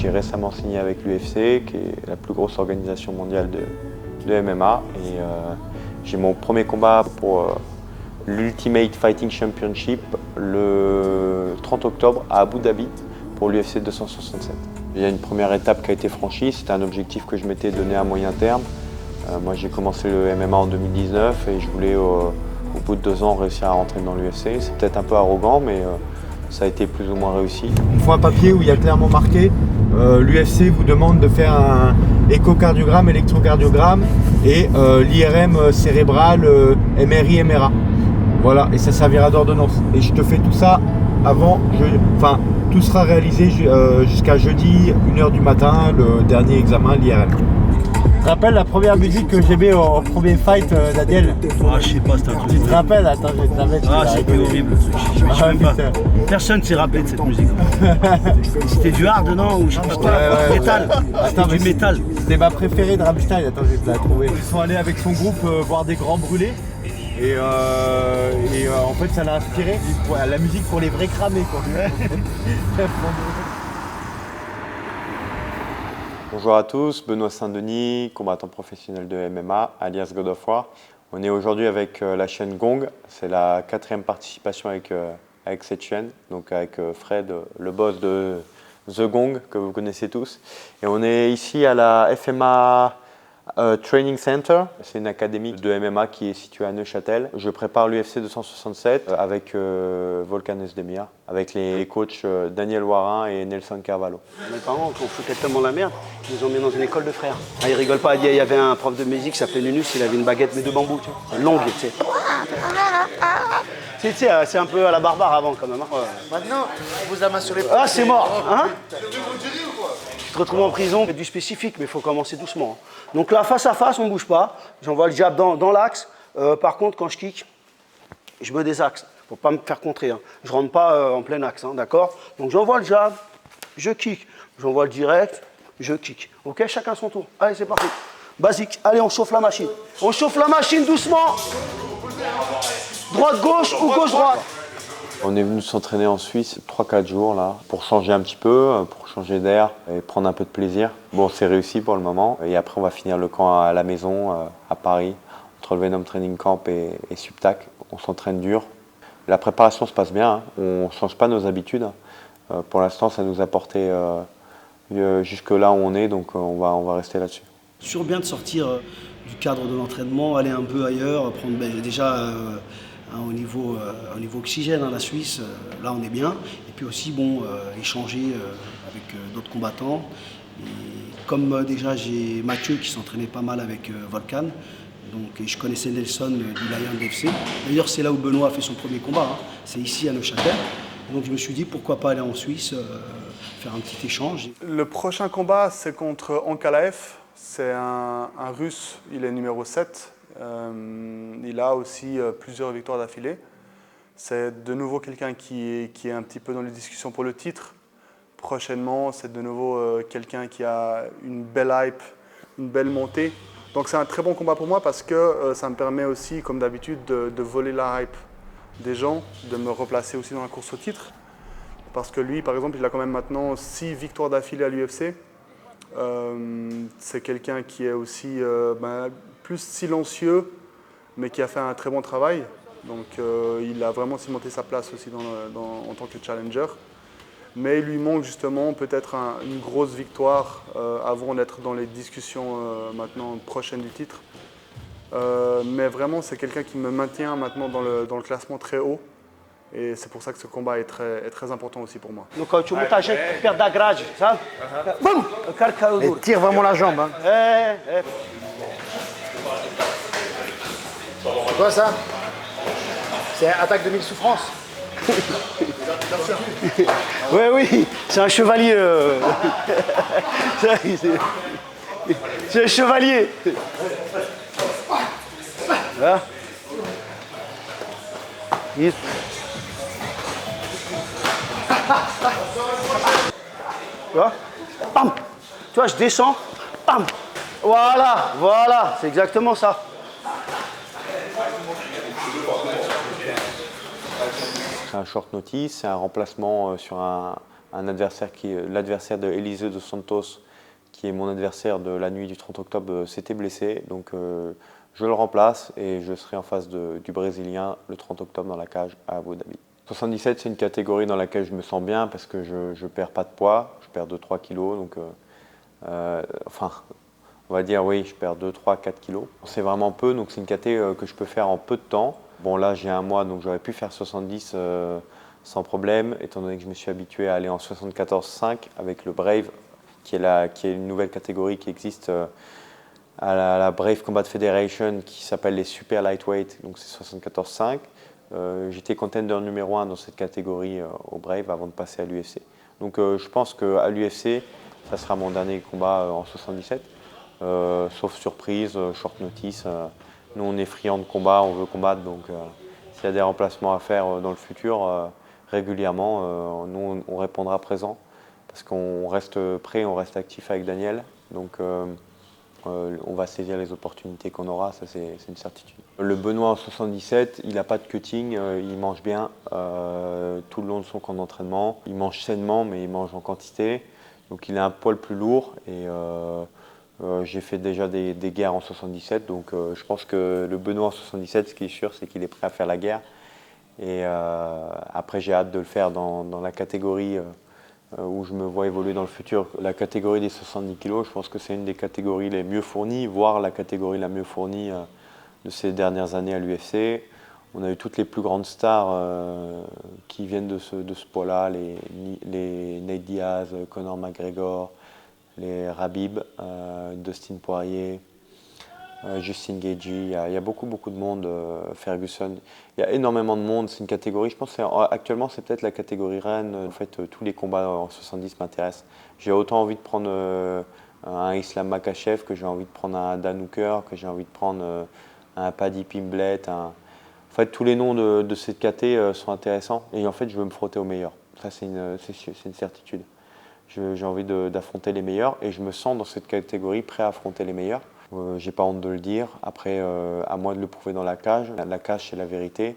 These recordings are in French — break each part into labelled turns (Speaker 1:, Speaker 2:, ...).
Speaker 1: J'ai récemment signé avec l'UFC, qui est la plus grosse organisation mondiale de MMA. Et j'ai mon premier combat pour l'Ultimate Fighting Championship le 30 octobre à Abu Dhabi pour l'UFC 267. Il y a une première étape qui a été franchie, c'était un objectif que je m'étais donné à moyen terme. Moi j'ai commencé le MMA en 2019 et je voulais au bout de 2 ans réussir à rentrer dans l'UFC. C'est peut-être un peu arrogant mais ça a été plus ou moins réussi.
Speaker 2: On voit un papier où il y a clairement marqué l'UFC vous demande de faire un échocardiogramme, électrocardiogramme et l'IRM cérébral, MRI, MRA. Voilà, et ça servira d'ordonnance. Et je te fais tout ça avant, tout sera réalisé jusqu'à jeudi, 1h du matin, le dernier examen, l'IRM. Tu te rappelles la première musique que j'ai mis au premier fight d'Adiel?
Speaker 3: Ah, je sais pas, c'était un truc.
Speaker 2: Tu te rappelles? Attends, je vais te la mettre.
Speaker 3: Ah, c'était horrible. Je même pas. Personne ne s'est rappelé de cette musique. C'était du hard, non? Ou je sais pas quoi. Métal. C'était du métal.
Speaker 2: C'était ma préférée de Rammstein. Attends, je vais te la trouver. Ils sont allés avec son groupe voir des grands brûlés. Et en fait, ça l'a inspiré la musique pour les vrais cramés, quoi.
Speaker 1: Bonjour à tous, Benoît Saint-Denis, combattant professionnel de MMA, alias God of War. On est aujourd'hui avec la chaîne Gong, c'est la 4e participation avec cette chaîne, donc avec Fred, le boss de The Gong, que vous connaissez tous. Et on est ici à la FMA Training Center, c'est une académie de MMA qui est située à Neuchâtel. Je prépare l'UFC 267 avec Volkan Oezdemir, avec les coachs Daniel Warin et Nelson Carvalho.
Speaker 3: Mes parents, quand on foutait tellement la merde, ils nous ont mis dans une école de frères. Ah, ils rigolent pas. Il y avait un prof de musique qui s'appelait Nunus, il avait une baguette mais de bambou, tu vois, longue, tu sais. C'est un peu à la barbare avant quand même. Hein.
Speaker 4: Maintenant, on vous amasse sur les
Speaker 3: Ah, c'est mort, hein? Tu te retrouves en prison, c'est du spécifique, mais il faut commencer doucement. Donc là, face à face, on ne bouge pas. J'envoie le jab dans l'axe. Par contre, quand je kick, je me désaxe. Il ne faut pas me faire contrer. Hein. Je ne rentre pas en plein axe, hein, d'accord? Donc j'envoie le jab, je kick. J'envoie le direct, je kick. Ok, chacun son tour. Allez, c'est parti. Basique. Allez, on chauffe la machine. On chauffe la machine doucement. Droite-gauche ou gauche-droite.
Speaker 1: On est venu s'entraîner en Suisse 3-4 jours là, pour changer un petit peu, pour changer d'air et prendre un peu de plaisir. Bon, c'est réussi pour le moment. Et après, on va finir le camp à la maison, à Paris, entre le Venom Training Camp et Subtac. On s'entraîne dur. La préparation se passe bien, hein. On ne change pas nos habitudes. Pour l'instant, ça nous a porté jusque là où on est, donc on va rester là-dessus.
Speaker 3: C'est toujours bien de sortir du cadre de l'entraînement, aller un peu ailleurs, prendre déjà au niveau oxygène, hein, la Suisse, là on est bien. Et puis aussi échanger avec d'autres combattants. Et comme déjà j'ai Mathieu qui s'entraînait pas mal avec Volkan, et je connaissais Nelson du Lion FC. D'ailleurs c'est là où Benoît a fait son premier combat, hein. C'est ici à Neuchâtel. Donc je me suis dit pourquoi pas aller en Suisse, faire un petit échange.
Speaker 5: Le prochain combat c'est contre Ankalaev. C'est un Russe, il est numéro 7. Il a aussi plusieurs victoires d'affilée. C'est de nouveau quelqu'un qui est un petit peu dans les discussions pour le titre. Prochainement, c'est de nouveau quelqu'un qui a une belle hype, une belle montée. Donc c'est un très bon combat pour moi parce que ça me permet aussi, comme d'habitude, de voler la hype des gens, de me replacer aussi dans la course au titre. Parce que lui, par exemple, il a quand même maintenant 6 victoires d'affilée à l'UFC. C'est quelqu'un qui est aussi plus silencieux, mais qui a fait un très bon travail. Donc il a vraiment cimenté sa place aussi en tant que challenger. Mais il lui manque justement peut-être une grosse victoire avant d'être dans les discussions maintenant prochaines du titre. Mais vraiment, c'est quelqu'un qui me maintient maintenant dans le classement très haut. Et c'est pour ça que ce combat est très important aussi pour moi.
Speaker 3: Donc tu montes à gente perto da grade, sabe? Boum! O cara caiu
Speaker 4: Et
Speaker 3: duro.
Speaker 4: tire vraiment la jambe. Hein. C'est quoi ça? C'est attaque de mille souffrances.
Speaker 3: Oui, c'est un chevalier. C'est un chevalier. Là. Isso. Tu vois? Bam! Tu vois, je descends. Bam! Voilà, c'est exactement ça.
Speaker 1: C'est un short notice, c'est un remplacement sur un un adversaire l'adversaire de Eliseu dos Santos, qui est mon adversaire de la nuit du 30 octobre, s'était blessé. Donc je le remplace et je serai en face du Brésilien le 30 octobre dans la cage à Abu Dhabi. 77, c'est une catégorie dans laquelle je me sens bien parce que je ne perds pas de poids, je perds 2-3 kilos. Donc, enfin, on va dire oui, je perds 2, 3, 4 kilos. C'est vraiment peu, donc c'est une caté que je peux faire en peu de temps. Bon là, j'ai un mois, donc j'aurais pu faire 70 sans problème, étant donné que je me suis habitué à aller en 74,5 avec le Brave, qui est une nouvelle catégorie qui existe à la Brave Combat Federation, qui s'appelle les Super Lightweight, donc c'est 74,5. J'étais contender numéro 1 dans cette catégorie au Brave avant de passer à l'UFC. Donc je pense qu'à l'UFC, ça sera mon dernier combat en 77, sauf surprise, short notice. Nous, on est friands de combat, on veut combattre, donc s'il y a des remplacements à faire dans le futur, régulièrement, nous, on répondra présent, parce qu'on reste prêt, on reste actif avec Daniel. Donc on va saisir les opportunités qu'on aura, ça c'est une certitude. Le Benoît en 77, il n'a pas de cutting, il mange bien tout le long de son camp d'entraînement. Il mange sainement, mais il mange en quantité. Donc il a un poil plus lourd et j'ai fait déjà des guerres en 77. Donc je pense que le Benoît en 77, ce qui est sûr, c'est qu'il est prêt à faire la guerre. Et après, j'ai hâte de le faire dans la catégorie où je me vois évoluer dans le futur. La catégorie des 70 kg, je pense que c'est une des catégories les mieux fournies, voire la catégorie la mieux fournie de ces dernières années à l'UFC. On a eu toutes les plus grandes stars qui viennent de ce poids-là, les Nate Diaz, Conor McGregor, les Khabib, Dustin Poirier, Justin Gaethje. Il y a beaucoup de monde, Ferguson. Il y a énormément de monde, c'est une catégorie, je pense actuellement c'est peut-être la catégorie reine. En fait, tous les combats en 70 m'intéressent. J'ai autant envie de prendre un Islam Makhachev que j'ai envie de prendre un Dan Hooker, que j'ai envie de prendre un Paddy Pimblett. En fait, tous les noms de cette caté sont intéressants et en fait, je veux me frotter aux meilleurs. Ça, c'est une certitude. J'ai envie d'affronter les meilleurs et je me sens dans cette catégorie prêt à affronter les meilleurs. J'ai pas honte de le dire. Après, à moi de le prouver dans la cage. La cage, c'est la vérité.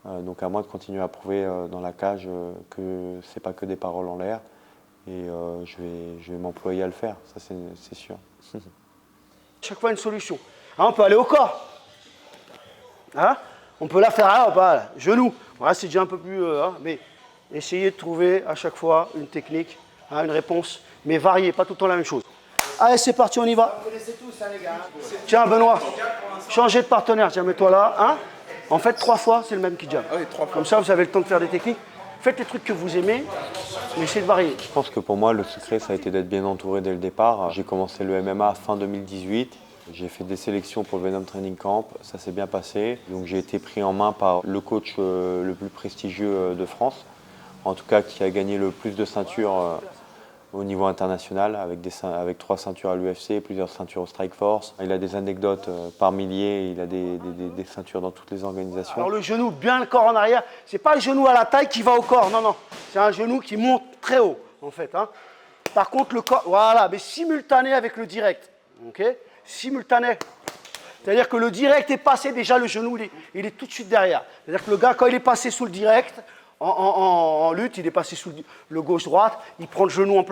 Speaker 1: Donc à moi de continuer à prouver dans la cage que c'est pas que des paroles en l'air. Et je vais m'employer à le faire, ça c'est sûr.
Speaker 3: Chaque fois une solution. Hein, on peut aller au corps. Hein, on peut la faire là, genou. Voilà, c'est déjà un peu plus... mais essayez de trouver à chaque fois une technique, une réponse, mais variée, pas tout le temps la même chose. Allez, c'est parti, on y va.
Speaker 4: Vous connaissez tous, hein, les gars.
Speaker 3: Tiens, Benoît, changez de partenaire. Tiens, mets-toi là. Hein, en fait, 3 fois, c'est le même qui jam.
Speaker 4: Ah oui, 3 fois.
Speaker 3: Comme ça, vous avez le temps de faire des techniques. Faites les trucs que vous aimez, mais essayez de varier.
Speaker 1: Je pense que pour moi, le secret, ça a été d'être bien entouré dès le départ. J'ai commencé le MMA fin 2018. J'ai fait des sélections pour le Venom Training Camp. Ça s'est bien passé. Donc j'ai été pris en main par le coach le plus prestigieux de France. En tout cas, qui a gagné le plus de ceintures au niveau international, avec 3 ceintures à l'UFC, plusieurs ceintures au Strikeforce. Il a des anecdotes par milliers, il a des ceintures dans toutes les organisations.
Speaker 3: Alors le genou, bien le corps en arrière, c'est pas le genou à la taille qui va au corps, non, non. C'est un genou qui monte très haut, en fait. Hein. Par contre, le corps, voilà, mais simultané avec le direct. Ok, simultané. C'est-à-dire que le direct est passé, déjà le genou, il est tout de suite derrière. C'est-à-dire que le gars, quand il est passé sous le direct, en lutte, il est passé sous le gauche-droite, il prend le genou en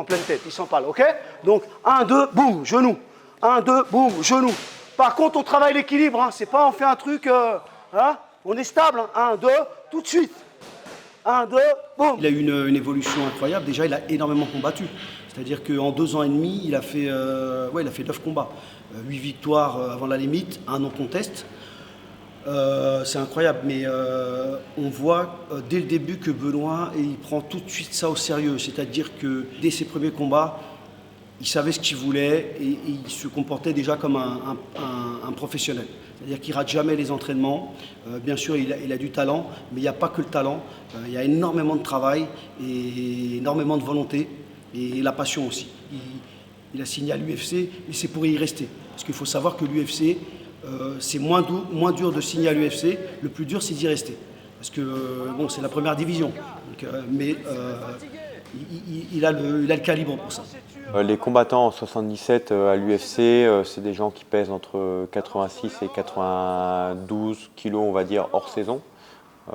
Speaker 3: pleine tête, il s'empale, ok? Donc, 1, 2, boum, genou. 1, 2, boum, genou. Par contre, on travaille l'équilibre, hein. C'est pas on fait un truc, hein. On est stable, hein. 1, 2, tout de suite. 1, 2, boum. Il a eu une évolution incroyable, déjà il a énormément combattu. C'est-à-dire qu'en 2 ans et demi, il a fait 9 combats. 8 victoires avant la limite, un non-contest. C'est incroyable, mais on voit dès le début que Benoît, il prend tout de suite ça au sérieux. C'est-à-dire que dès ses premiers combats, il savait ce qu'il voulait et il se comportait déjà comme un professionnel. C'est-à-dire qu'il ne rate jamais les entraînements. Bien sûr, il a du talent, mais il n'y a pas que le talent. Il y a énormément de travail et énormément de volonté et la passion aussi. Il a signé à l'UFC, mais c'est pour y rester. Parce qu'il faut savoir que l'UFC... c'est moins dur de signer à l'UFC, le plus dur c'est d'y rester. Parce que bon, c'est la première division, donc, mais il a le calibre pour ça.
Speaker 1: Les combattants en 77 à l'UFC, c'est des gens qui pèsent entre 86 et 92 kilos, on va dire, hors saison.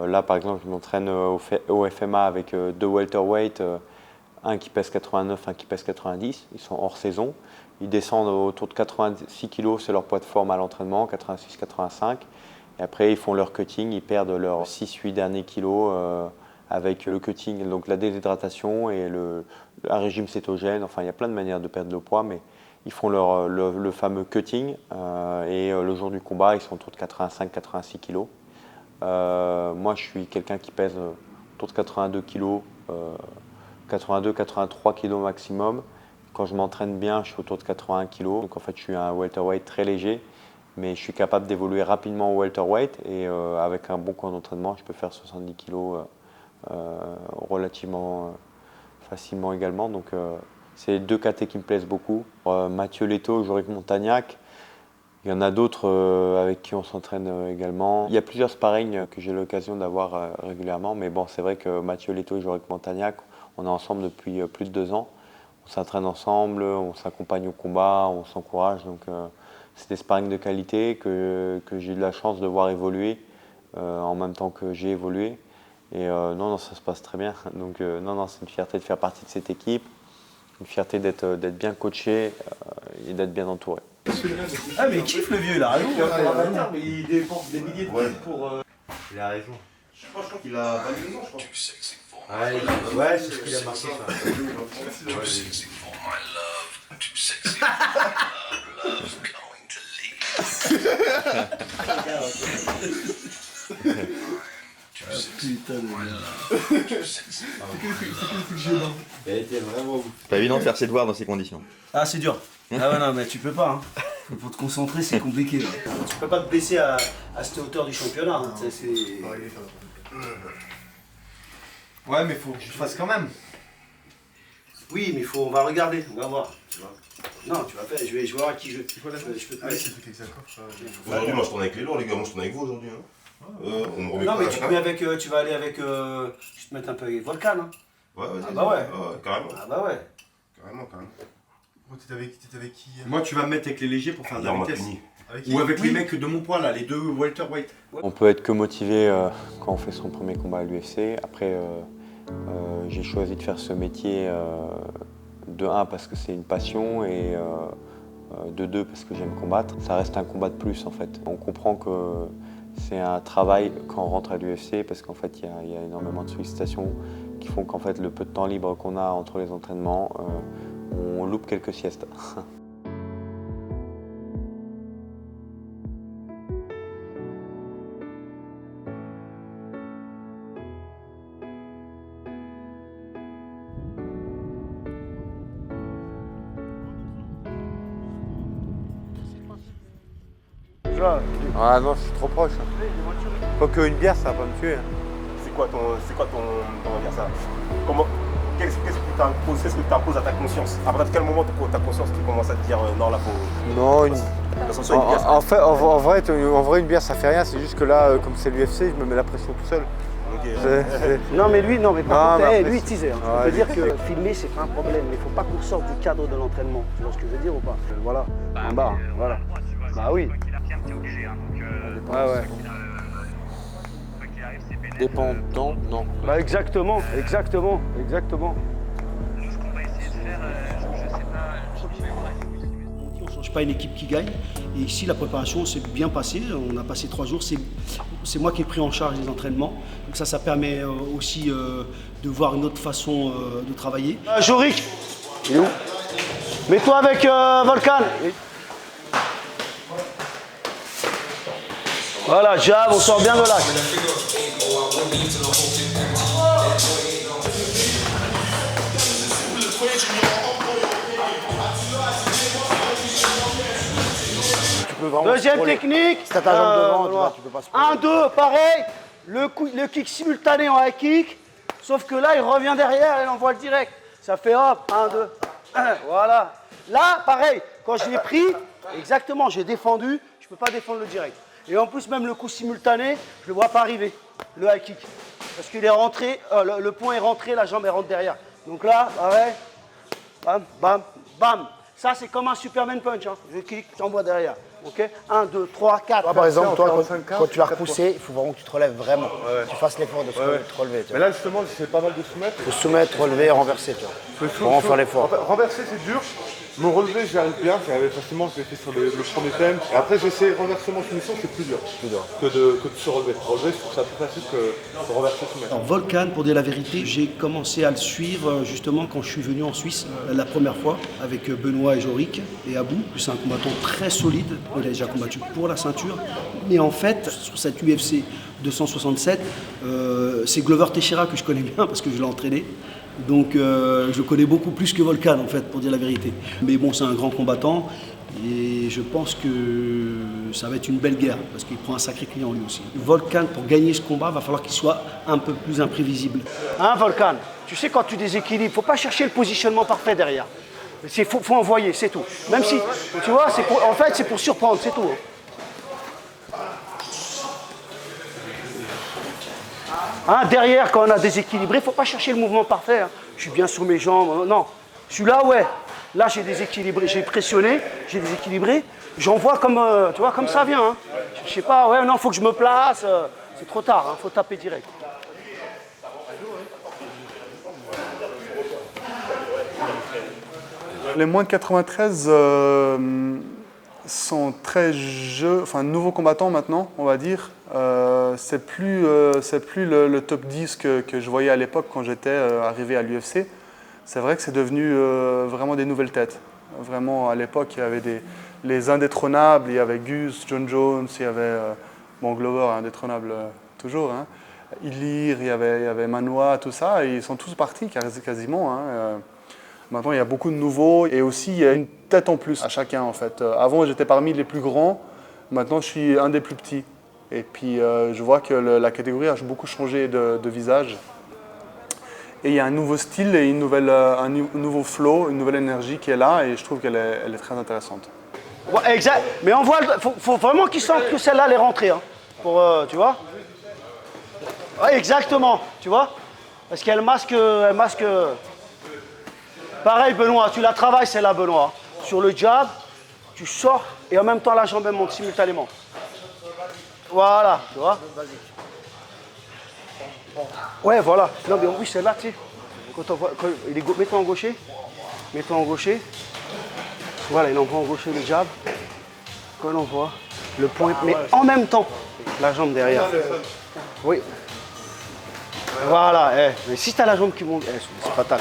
Speaker 1: Là par exemple, je m'entraîne au FMA avec 2 welterweight un qui pèse 89, un qui pèse 90. Ils sont hors saison. Ils descendent autour de 86 kg, c'est leur poids de forme à l'entraînement, 86-85. Et après, ils font leur cutting, ils perdent leurs 6-8 derniers kilos avec le cutting, donc la déshydratation et un régime cétogène. Enfin, il y a plein de manières de perdre le poids, mais ils font le fameux cutting. Et le jour du combat, ils sont autour de 85-86 kg. Moi, je suis quelqu'un qui pèse autour de 82 kg, 82-83 kg maximum. Quand je m'entraîne bien, je suis autour de 81 kg. Donc en fait, je suis un welterweight très léger, mais je suis capable d'évoluer rapidement au welterweight. Et avec un bon camp d'entraînement, je peux faire 70 kg relativement facilement également. Donc c'est les deux KT qui me plaisent beaucoup. Mathieu Leto, Jorik Montagnac. Il y en a d'autres avec qui on s'entraîne également. Il y a plusieurs sparring que j'ai l'occasion d'avoir régulièrement. Mais bon, c'est vrai que Mathieu Leto et Jorik Montagnac, on est ensemble depuis plus de 2 ans. On s'entraîne ensemble, on s'accompagne au combat, on s'encourage. Donc c'est des sparring de qualité que j'ai eu de la chance de voir évoluer en même temps que j'ai évolué. Et non, ça se passe très bien. Donc non, c'est une fierté de faire partie de cette équipe, une fierté d'être bien coaché et d'être bien entouré.
Speaker 3: Ah mais il kiffe le vieux, il a raison. Mais il dépense des milliers de trucs pour...
Speaker 2: Il a raison.
Speaker 4: Je crois qu'il a 22 ans, je crois.
Speaker 2: Ouais, c'est ce qu'il a marqué.
Speaker 3: Putain de
Speaker 2: Il a été vraiment ouf.
Speaker 6: C'est pas évident de faire ses devoirs dans ces conditions.
Speaker 3: Ah c'est dur. Ah ouais non mais tu peux pas. Hein. Pour te concentrer c'est compliqué. Là. Tu peux pas te baisser à cette hauteur du championnat. Hein.
Speaker 2: Ouais, mais faut que tu le fasses quand même.
Speaker 3: Oui mais on va regarder, on va voir. Tu vois. Non tu vas faire, je vais voir à qui je peux te mettre.
Speaker 7: Aujourd'hui, moi je tourne avec les lourds, les gars, moi je tourne avec vous aujourd'hui. Hein. On me remet
Speaker 3: Non
Speaker 7: pas
Speaker 3: mais
Speaker 7: la
Speaker 3: tu
Speaker 7: carte.
Speaker 3: vas aller avec, je vais te mettre un peu avec Volcan. Hein.
Speaker 7: Ouais, vas-y.
Speaker 3: Ah bah ouais.
Speaker 7: Carrément.
Speaker 3: Ah bah ouais.
Speaker 7: Carrément.
Speaker 4: T'étais avec qui hier?
Speaker 2: Moi, tu vas me mettre avec les légers pour faire de
Speaker 7: Hier, on
Speaker 2: la
Speaker 7: m'a
Speaker 2: vitesse.
Speaker 7: puni.
Speaker 2: Ou avec les mecs de mon poids, là, les deux welterweight.
Speaker 1: On peut être que motivé quand on fait son premier combat à l'UFC. Après, j'ai choisi de faire ce métier de 1 parce que c'est une passion et de 2 parce que j'aime combattre. Ça reste un combat de plus en fait. On comprend que c'est un travail quand on rentre à l'UFC parce qu'en fait il y a énormément de sollicitations qui font qu'en fait le peu de temps libre qu'on a entre les entraînements, on loupe quelques siestes. Ah non, je suis trop proche. Faut qu'une bière, ça va pas me tuer.
Speaker 7: C'est quoi ton on va dire ça? Qu'est-ce que tu imposes à ta conscience? À partir de quel moment ta conscience qui commence à te dire non là faut.
Speaker 1: Non,
Speaker 7: une bière,
Speaker 1: en vrai, une bière, ça fait rien. C'est juste que là, comme c'est l'UFC, je me mets la pression tout seul.
Speaker 3: Non mais lui, par contre, lui il teasait. Hein.
Speaker 1: Ouais,
Speaker 3: Je peux dire que filmer c'est pas un problème, mais il faut pas qu'on sorte du cadre de l'entraînement. Tu vois ce que je veux dire ou pas? Voilà, en bas, voilà. Bah oui. Ouais.
Speaker 1: Dépendant, non.
Speaker 3: Bah exactement. On ne change pas une équipe qui gagne. Et ici, la préparation s'est bien passée. On a passé 3 jours. C'est moi qui ai pris en charge les entraînements. Donc ça permet aussi de voir une autre façon de travailler. Jorik, il est où? Mets-toi avec Volcan. Voilà, jab, on sort bien de l'axe. Deuxième technique.
Speaker 4: Si t'as ta jambe devant, tu peux pas se
Speaker 3: 1-2, pareil. Le kick simultané en high kick. Sauf que là, il revient derrière et il envoie le direct. Ça fait hop, 1-2. Voilà. Là, pareil, quand je l'ai pris, exactement, j'ai défendu. Je ne peux pas défendre le direct. Et en plus, même le coup simultané, je ne le vois pas arriver, le high kick. Parce qu'il est rentré, le point est rentré, la jambe est rentrée derrière. Donc là, pareil, bam, bam, bam. Ça, c'est comme un Superman Punch. Hein. Je clique, j'envoie derrière. Ok, 1, 2, 3, 4.
Speaker 4: Toi, par exemple, toi,
Speaker 2: on fait un
Speaker 4: quand tu vas
Speaker 2: 4
Speaker 4: repousser, il faut vraiment que tu te relèves vraiment. Tu fasses l'effort de te relever. Tu
Speaker 2: Mais là, justement, c'est pas mal de soumettre.
Speaker 4: faut soumettre, relever, renverser. Tu vois. Faut vraiment faire l'effort.
Speaker 2: En fait, renverser, c'est dur. Me relever, j'y arrive bien. J'arrive facilement, je l'ai fait sur le premier thème. Et après, j'essaie renversement soumission, c'est plus dur que de se relever. Relever, je trouve ça plus facile que renverser soumettre.
Speaker 3: Alors Volcan, pour dire la vérité, j'ai commencé à le suivre justement quand je suis venu en Suisse la première fois avec Benoît et Jorik et Abou. C'est un combattant très solide, il a déjà combattu pour la ceinture. Mais en fait, sur cette UFC 267, c'est Glover Teixeira que je connais bien parce que je l'ai entraîné. Donc je connais beaucoup plus que Volcan en fait, pour dire la vérité. Mais bon, c'est un grand combattant et je pense que ça va être une belle guerre parce qu'il prend un sacré client lui aussi. Volcan, pour gagner ce combat, va falloir qu'il soit un peu plus imprévisible. Hein, Volcan, tu sais quand tu déséquilibres, il ne faut pas chercher le positionnement parfait derrière. Il faut envoyer, c'est tout. Même si, tu vois, en fait c'est pour surprendre, c'est tout. Hein, derrière, quand on a déséquilibré, il ne faut pas chercher le mouvement parfait. Hein. Je suis bien sur mes jambes. Non. Celui-là, ouais. Là, j'ai déséquilibré. J'ai pressionné, j'ai déséquilibré. J'envoie comme, tu vois, comme ça vient. Hein. Je sais pas, ouais, non, il faut que je me place. C'est trop tard, il faut taper direct.
Speaker 5: Les moins de 93 sont très nouveaux combattants maintenant, on va dire. C'est plus le top 10 que je voyais à l'époque quand j'étais arrivé à l'UFC. C'est vrai que c'est devenu vraiment des nouvelles têtes. Vraiment, à l'époque, il y avait les indétrônables, il y avait Gus, John Jones, il y avait Glover, indétrônable toujours. Hein. Ilir, il y avait Manoa, tout ça, et ils sont tous partis quasiment. Hein. Maintenant, il y a beaucoup de nouveaux et aussi il y a une tête en plus à chacun en fait. Avant, j'étais parmi les plus grands, maintenant je suis un des plus petits. Et puis je vois que la catégorie a beaucoup changé de visage. Et il y a un nouveau style et un nouveau flow, une nouvelle énergie qui est là et je trouve qu'elle est très intéressante.
Speaker 3: Ouais, exact. Mais on voit, faut vraiment qu'ils sentent que celle-là elle est rentrée. Hein, pour, tu vois. Ouais, exactement, tu vois. Parce qu'elle masque. Pareil, Benoît, tu la travailles celle-là, Benoît. Sur le jab, tu sors et en même temps la jambe elle monte simultanément. Voilà, tu vois. Ouais, voilà. Non, mais oui, celle-là, tu sais. Mets-toi en gaucher. Mets-toi en gaucher. Voilà, il envoie en gaucher le jab. Quand on voit le point, mais en même temps, la jambe derrière. Oui. Voilà, mais si tu as la jambe qui monte, c'est fatal.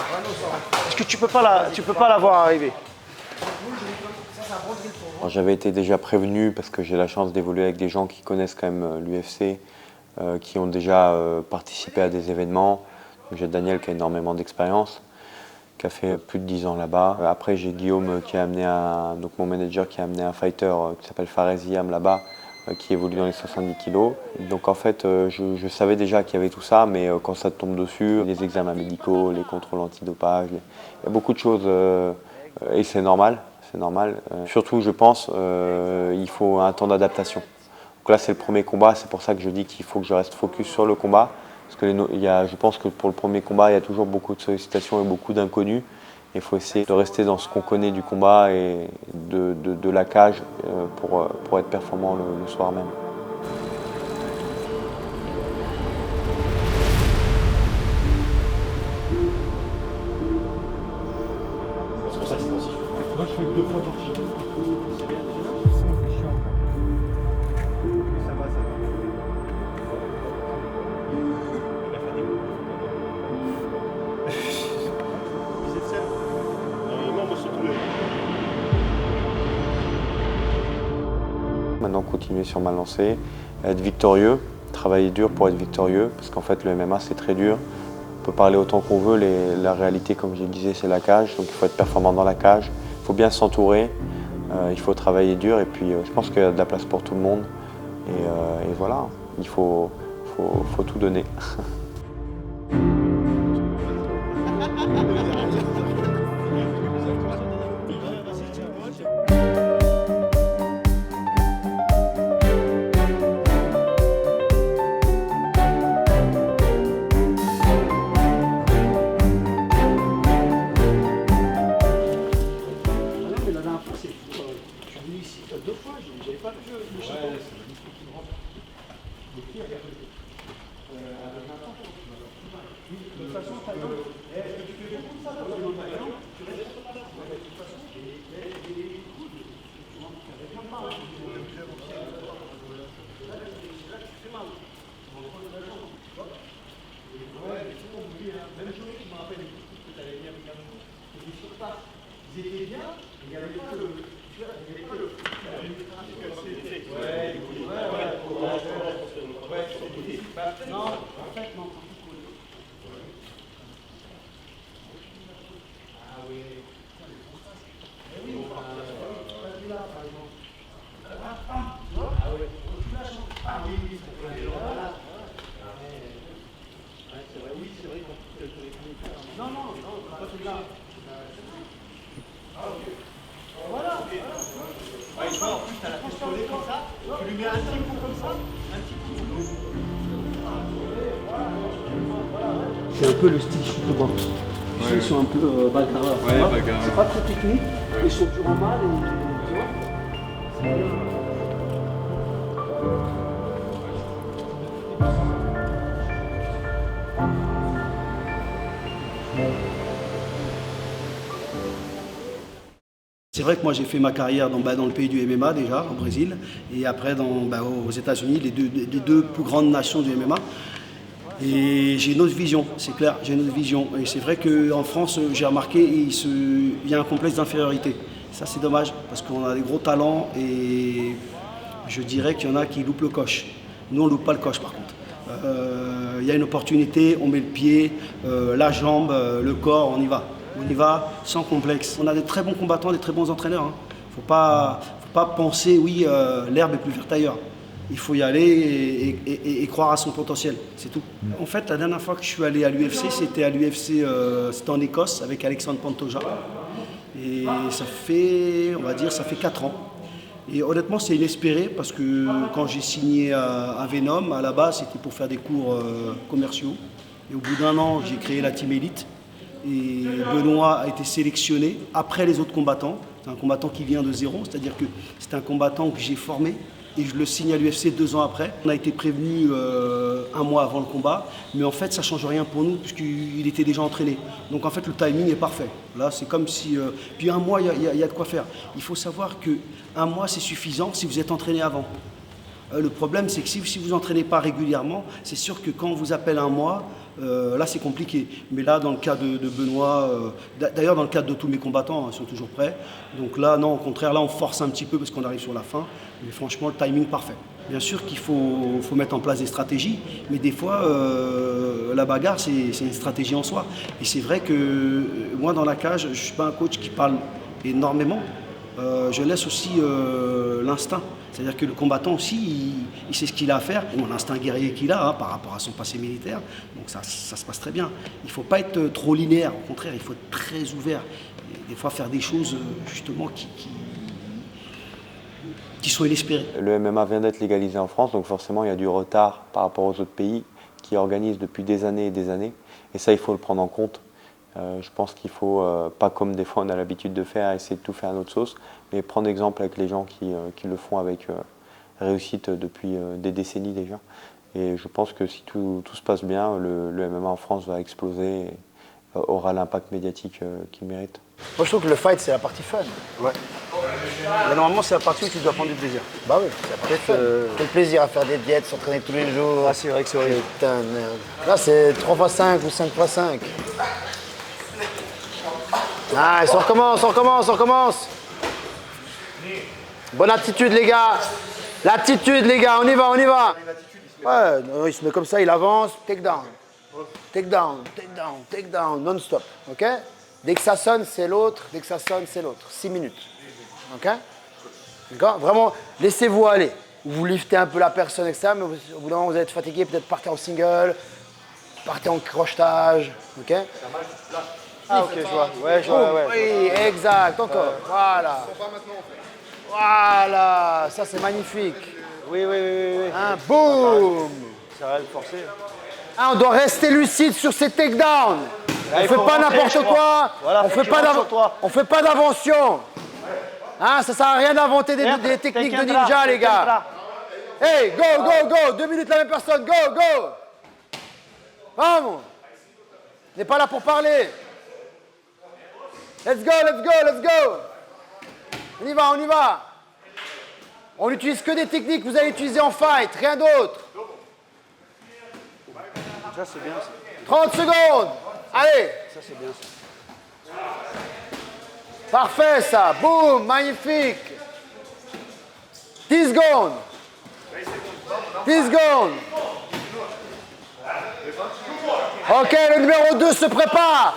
Speaker 3: Parce que tu peux pas la voir arriver.
Speaker 1: J'avais été déjà prévenu parce que j'ai la chance d'évoluer avec des gens qui connaissent quand même l'UFC, qui ont déjà participé à des événements. J'ai Daniel qui a énormément d'expérience, qui a fait plus de 10 ans là-bas. Après j'ai Guillaume qui a amené donc mon manager qui a amené un fighter qui s'appelle Fares Yam là-bas, qui évolue dans les 70 kilos. Donc en fait, je savais déjà qu'il y avait tout ça, mais quand ça te tombe dessus, les examens médicaux, les contrôles antidopage, il y a beaucoup de choses et c'est normal. Surtout, je pense, il faut un temps d'adaptation. Donc là, c'est le premier combat, c'est pour ça que je dis qu'il faut que je reste focus sur le combat. Parce que je pense que pour le premier combat, il y a toujours beaucoup de sollicitations et beaucoup d'inconnus. Il faut essayer de rester dans ce qu'on connaît du combat et de la cage pour être performant le soir même.
Speaker 7: C'est pour ça que c'est pensif.
Speaker 2: Moi, je fais 2 fois par jour.
Speaker 1: Maintenant, continuer sur ma lancée, être victorieux, travailler dur pour être victorieux, parce qu'en fait, le MMA, c'est très dur. On peut parler autant qu'on veut, la réalité, comme je le disais, c'est la cage, donc il faut être performant dans la cage, il faut bien s'entourer, il faut travailler dur, et puis je pense qu'il y a de la place pour tout le monde, et voilà, il faut tout donner.
Speaker 3: j'avais pas vu le chapeau. De toute façon, par exemple, est-ce que tu fais beaucoup de ça par exemple, tu restes sur ta place. De toute façon, les coudes, tu rentres avec un pas. Là, tu fais mal. Ouais, mais c'est bon, oui, même chose, je me rappelle les coups que tu avais mis avec un coup, c'était sur place. Ils étaient bien, mais il n'y avait pas le. Tu vois, il n'y avait pas le. Ouais, non, en fait, non. Ah oui. Eh oui, là, par exemple. Ah oui. Ah oui, voilà. C'est vrai, oui, c'est vrai qu'on peut le. Non, pas celui-là. Ah, ok. Voilà. Ouais, tu vois, en plus, t'as la pistolet comme ça. Tu lui mets un petit coup comme ça. Un petit coup. C'est un peu le style shoot-box. Ils sont un peu bagarreurs. Ouais, c'est pas très technique. Ils sont durs en mal et tu vois. C'est vrai que moi j'ai fait ma carrière dans le pays du MMA déjà, au Brésil, et après aux États-Unis, les deux plus grandes nations du MMA. Et j'ai une autre vision, c'est clair, j'ai une autre vision. Et c'est vrai qu'en France, j'ai remarqué, il y a un complexe d'infériorité. Ça c'est dommage, parce qu'on a des gros talents et je dirais qu'il y en a qui loupent le coche. Nous on ne loupe pas le coche par contre. Il y a une opportunité, on met le pied, la jambe, le corps, on y va. On y va sans complexe. On a des très bons combattants, des très bons entraîneurs. Hein. Faut pas penser, oui, l'herbe est plus verte ailleurs. Il faut y aller et croire à son potentiel, c'est tout. En fait, la dernière fois que je suis allé à l'UFC, c'était à l'UFC, c'était en Écosse avec Alexandre Pantoja. Et ça fait 4 ans. Et honnêtement, c'est inespéré parce que quand j'ai signé à Venom, à la base, c'était pour faire des cours commerciaux. Et au bout d'1 an, j'ai créé la Team Elite. Et Benoît a été sélectionné après les autres combattants. C'est un combattant qui vient de zéro, c'est-à-dire que c'est un combattant que j'ai formé et je le signe à l'UFC 2 ans après. On a été prévenu 1 mois avant le combat, mais en fait ça ne change rien pour nous puisqu'il était déjà entraîné. Donc en fait le timing est parfait. Là c'est comme si... Puis 1 mois, il y a de quoi faire. Il faut savoir que 1 mois c'est suffisant si vous êtes entraîné avant. Le problème, c'est que si vous entraînez pas régulièrement, c'est sûr que quand on vous appelle 1 mois, là c'est compliqué. Mais là, dans le cas de Benoît, d'ailleurs dans le cadre de tous mes combattants, ils sont toujours prêts. Donc là, non, au contraire, là on force un petit peu parce qu'on arrive sur la fin. Mais franchement, le timing parfait. Bien sûr qu'il faut mettre en place des stratégies, mais des fois, la bagarre, c'est une stratégie en soi. Et c'est vrai que moi, dans la cage, je ne suis pas un coach qui parle énormément. Je laisse aussi l'instinct. C'est-à-dire que le combattant aussi, il sait ce qu'il a à faire. Bon, l'instinct guerrier qu'il a par rapport à son passé militaire, donc ça se passe très bien. Il ne faut pas être trop linéaire, au contraire, il faut être très ouvert. Et des fois faire des choses justement qui sont inespérées.
Speaker 1: Le MMA vient d'être légalisé en France, donc forcément il y a du retard par rapport aux autres pays qui organisent depuis des années et des années. Et ça, il faut le prendre en compte. Je pense qu'il faut, pas comme des fois on a l'habitude de faire, essayer de tout faire à notre sauce, mais prendre exemple avec les gens qui le font avec réussite depuis des décennies déjà. Et je pense que si tout se passe bien, le MMA en France va exploser et aura l'impact médiatique qu'il mérite.
Speaker 4: Moi je trouve que le fight c'est la partie fun.
Speaker 3: Ouais. Mais normalement c'est la partie où tu dois prendre du plaisir.
Speaker 4: Bah oui, c'est la partie fun. Quel plaisir à faire des diètes, s'entraîner tous les jours.
Speaker 3: Ah c'est vrai que c'est horrible.
Speaker 4: Putain de merde. Là c'est 3x5 ou 5x5. Ah, on recommence. Bonne attitude les gars. L'attitude les gars, on y va. Ouais, il se met comme ça, il avance, take down, non-stop, ok? Dès que ça sonne, c'est l'autre, 6 minutes, ok? D'accord? Vraiment, laissez-vous aller. Vous liftez un peu la personne, etc., mais au bout d'un moment, vous êtes fatigué, peut-être partez en single, partez en crochetage, ok? Ah ok, je vois. Ouais. Oui, exact, encore. Voilà. Voilà, ça c'est magnifique.
Speaker 3: Oui.
Speaker 4: Un boum.
Speaker 3: Ça va le forcer.
Speaker 4: Ah, on doit rester lucide sur ces takedowns. On fait pas n'importe quoi.
Speaker 3: Voilà,
Speaker 4: on fait pas d'invention. Hein, ça sert à rien d'inventer des techniques de ninja, les gars. Hey, go, go, go. 2 minutes la même personne. Go, go. Vamos. On n'est pas là pour parler. Let's go, let's go, let's go. On y va, on y va. On n'utilise que des techniques que vous allez utiliser en fight, rien d'autre.
Speaker 3: Ça, c'est bien.
Speaker 4: 30 secondes. Allez.
Speaker 3: Ça, c'est bien.
Speaker 4: Parfait, ça. Boum, magnifique. 10 secondes. 10 secondes. Ok, le numéro 2 se prépare.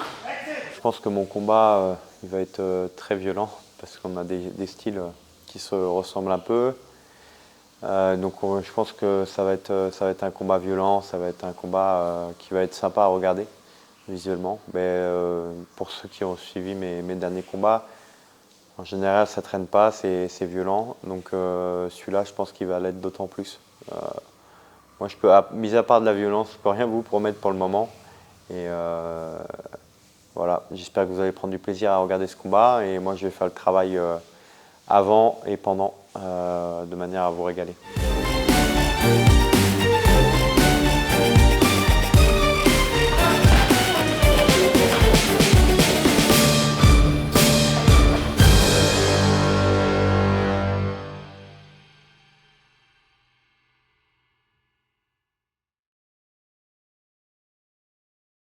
Speaker 1: Je pense que mon combat il va être très violent parce qu'on a des styles qui se ressemblent un peu. Donc je pense que ça va être un combat violent, ça va être un combat qui va être sympa à regarder visuellement. Mais pour ceux qui ont suivi mes derniers combats, en général ça traîne pas, c'est violent. Donc celui-là je pense qu'il va l'être d'autant plus. Moi je peux, mis à part de la violence, je peux rien vous promettre pour le moment. Et voilà, j'espère que vous allez prendre du plaisir à regarder ce combat et moi je vais faire le travail avant et pendant de manière à vous régaler.